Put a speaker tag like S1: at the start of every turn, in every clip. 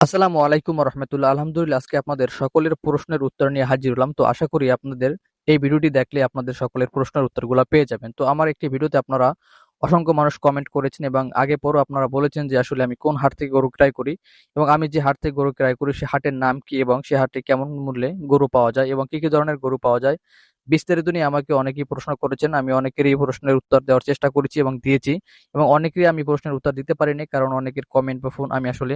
S1: আসসালামু আলাইকুম রহমতুল্লাহ। আলহামদুলিল্লাহ, আজকে আপনাদের সকলের প্রশ্নের উত্তর নিয়ে হাজির হলাম। তো আশা করি আপনাদের এই ভিডিওটি দেখলে আপনাদের সকলের প্রশ্নের উত্তরগুলো পেয়ে যাবেন। তো আমার একটি ভিডিওতে আপনারা অসংখ্য মানুষ কমেন্ট করেছেন এবং আগে পরও আপনারা বলেছেন যে আসলে আমি কোন হাট থেকে গরু ক্রয় করি এবং আমি যে হাট থেকে গরু ক্রয় করি সে হাটের নাম কি এবং সে হাটে কেমন মূল্যে গরু পাওয়া যায় এবং কি কি ধরনের গরু পাওয়া যায় বিস্তারিত নিয়ে আমাকে অনেকেই প্রশ্ন করেছেন। আমি অনেকেরই প্রশ্নের উত্তর দেওয়ার চেষ্টা করেছি এবং দিয়েছি, এবং অনেকেরই আমি প্রশ্নের উত্তর দিতে পারিনি কারণ অনেকের কমেন্ট বা ফোন আমি আসলে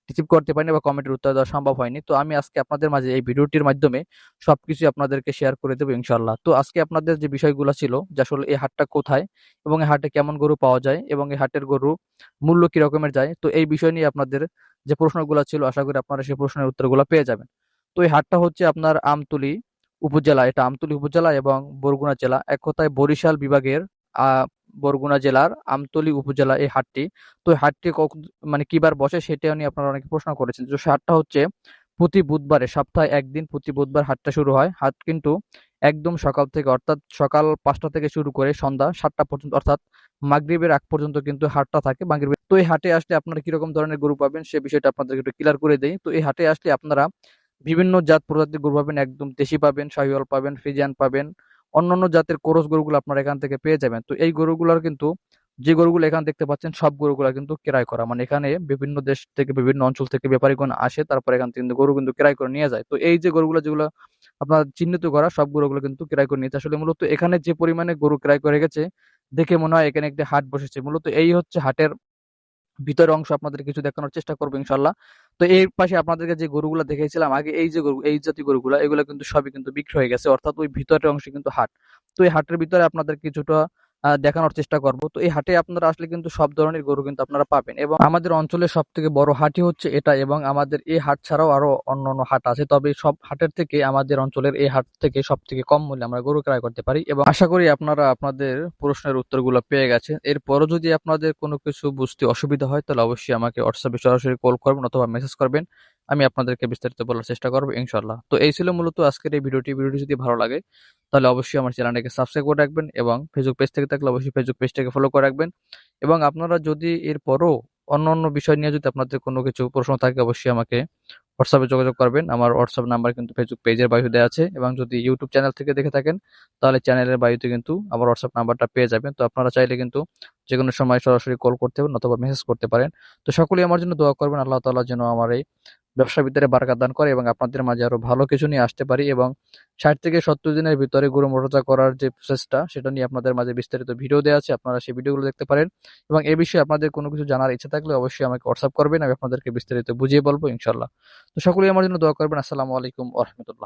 S1: রিসিভ করতে পারিনি বা কমেন্টের উত্তর দেওয়া সম্ভব হয়নি। তো আমি আজকে আপনাদের মাঝে এই ভিডিওটির মাধ্যমে সবকিছু আপনাদেরকে শেয়ার করে দেবো ইনশাল্লাহ। তো আজকে আপনাদের যে বিষয়গুলো ছিল যে আসলে এই হাটটা কোথায় এবং এই হাটে কেমন গরু পাওয়া যায় এবং এই হাটের গরু মূল্য কি রকমের যায়, তো এই বিষয় নিয়ে আপনাদের যে প্রশ্নগুলো ছিল আশা করি আপনারা সেই প্রশ্নের উত্তরগুলো পেয়ে যাবেন। তো এই হাটটা হচ্ছে আপনার আমতলী উপজেলা, এটা আমতলী উপজেলা এবং বরগুনা জেলা, এক কথায় বরিশাল বিভাগের আহ বরগুনা জেলার আমতলী উপজেলা এই হাটটি। তো এই হাটটি মানে কিবার বসে সেটাও নিয়ে আপনারা অনেকে প্রশ্ন করেছেন। তো সে হাটটা হচ্ছে প্রতি বুধবারে, সপ্তাহে একদিন প্রতি বুধবার হাটটা শুরু হয়। হাট কিন্তু একদম সকাল থেকে, অর্থাৎ সকাল ৫টা থেকে শুরু করে সন্ধ্যা ৭টা পর্যন্ত, অর্থাৎ মাগরিবের আগ পর্যন্ত কিন্তু হাটটা থাকে। মাগরিবের তো এই হাটে আসলে আপনারা কিরকম ধরনের গরু পাবেন সে বিষয়টা আপনাদেরকে একটু ক্লিয়ার করে দেই। তো এই হাটে আসলে আপনারা বিভিন্ন জাত প্রজাতির গরু পাবেন, একদম দেশি পাবেন, শাহিওয়াল পাবেন, ফ্রিজিয়ান পাবেন, অন্যান্য জাতের ক্রস গরুগুলো আপনারা এখান থেকে পেয়ে যাবেন। তো এই গরুগুলোর কিন্তু যে গরুগুলো এখানে দেখতে পাচ্ছেন সব গরুগুলা কিন্তু ক্রয় করা, মানে এখানে বিভিন্ন দেশ থেকে বিভিন্ন অঞ্চল থেকে ব্যাপারীগণ আসে, তারপর এখান থেকে কিন্তু গরু কিন্তু ক্রয় করে নিয়ে যায়। তো এই যে গরুগুলো যেগুলো আপনার চিহ্নিত করা সব গরুগুলো কিন্তু ক্রয় করে নিয়েছে। আসলে মূলত এখানে যে পরিমাণে গরু ক্রয় করে গেছে দেখে মনে হয় এখানে একটি হাট বসেছে। মূলত এই হচ্ছে হাটের ভিতরের অংশ আপনাদের কিছু দেখানোর চেষ্টা করবো ইনশাল্লাহ। তো এর পাশে আপনাদেরকে যে গরুগুলো দেখিয়েছিলাম আগে, এই যে গরু, এই জাতীয় গরুগুলা, এগুলো কিন্তু সবই কিন্তু বিক্রি হয়ে গেছে, অর্থাৎ ওই ভিতরের অংশে কিন্তু হাট। তো এই হাটের ভিতরে আপনাদের কিছুটা দেখানোর চেষ্টা করব। তো এই হাটে আপনারা আসলে কিন্তু সব ধরনের গরু কিন্তু আপনারা পাবেন, এবং আমাদের অঞ্চলের সব থেকে বড় হাটই হচ্ছে এটা, এবং আমাদের এই হাট ছাড়াও আরো অন্যান্য হাট আছে, তবে সব হাটের থেকে আমাদের অঞ্চলের এই হাট থেকে সব থেকে কম মূল্যে আমরা গরু ক্রয় করতে পারি। এবং আশা করি আপনারা আপনাদের প্রশ্নের উত্তরগুলো পেয়ে গেছেন। এরপরও যদি আপনাদের কোনো কিছু বুঝতে অসুবিধা হয় তাহলে অবশ্যই আমাকে হোয়াটসঅ্যাপে সরাসরি কল করবেন অথবা মেসেজ করবেন। আমি আপনাদেরকে বিস্তারিত বলার চেষ্টা করবো ইনশাল্লাহ। তো এই ছিল মূলত আজকের এই ভিডিওটি যদি ভালো লাগে তাহলে অবশ্যই আমার চ্যানেলটাকে সাবস্ক্রাইব করে রাখবেন, এবং ফেসবুক পেজ থেকে থাকলে অবশ্যই ফেসবুক পেজটাকে ফলো করে রাখবেন। এবং আপনারা যদি এরপরও অন্য অন্য বিষয় নিয়ে যদি আপনাদের কোনো কিছু প্রশ্ন থাকে অবশ্যই আমাকে হোয়াটসঅ্যাপে যোগাযোগ করবেন। আমার হোয়াটসঅ্যাপ নাম্বার কিন্তু ফেসবুক পেজের বায়োতে দেওয়া আছে, এবং যদি ইউটিউব চ্যানেল থেকে দেখে থাকেন তাহলে চ্যানেলের বায়োতে কিন্তু আমার হোয়াটসঅ্যাপ নাম্বারটা পেয়ে যাবেন। তো আপনারা চাইলে কিন্তু যেকোনো সময় সরাসরি কল করতে পারেন অথবা মেসেজ করতে পারেন। তো সকলেই আমার জন্য দোয়া করবেন, আল্লাহ তাআলা যেন আমার এই ব্যবসার ভিতরে বারাকাত দান করে এবং আপনাদের মাঝে আরো ভালো কিছু নিয়ে আসতে পারি, এবং ৬০ থেকে ৭০ দিনের ভিতরে গরু মোটা করার যে প্রসেসটা সেটা নিয়ে আপনাদের মাঝে বিস্তারিত ভিডিও দেওয়া আছে, আপনারা সেই ভিডিওগুলো দেখতে পারেন। এবং এ বিষয়ে আপনাদের কোনো কিছু জানার ইচ্ছা থাকলে অবশ্যই আমাকে হোয়াটসঅ্যাপ করবেন, আমি আপনাদেরকে বিস্তারিত বুঝিয়ে বলবো ইনশাল্লাহ। তো সকলেই আমার জন্য দোয়া করবেন। আসসালামু আলাইকুম ওয়া রাহমাতুল্লাহ।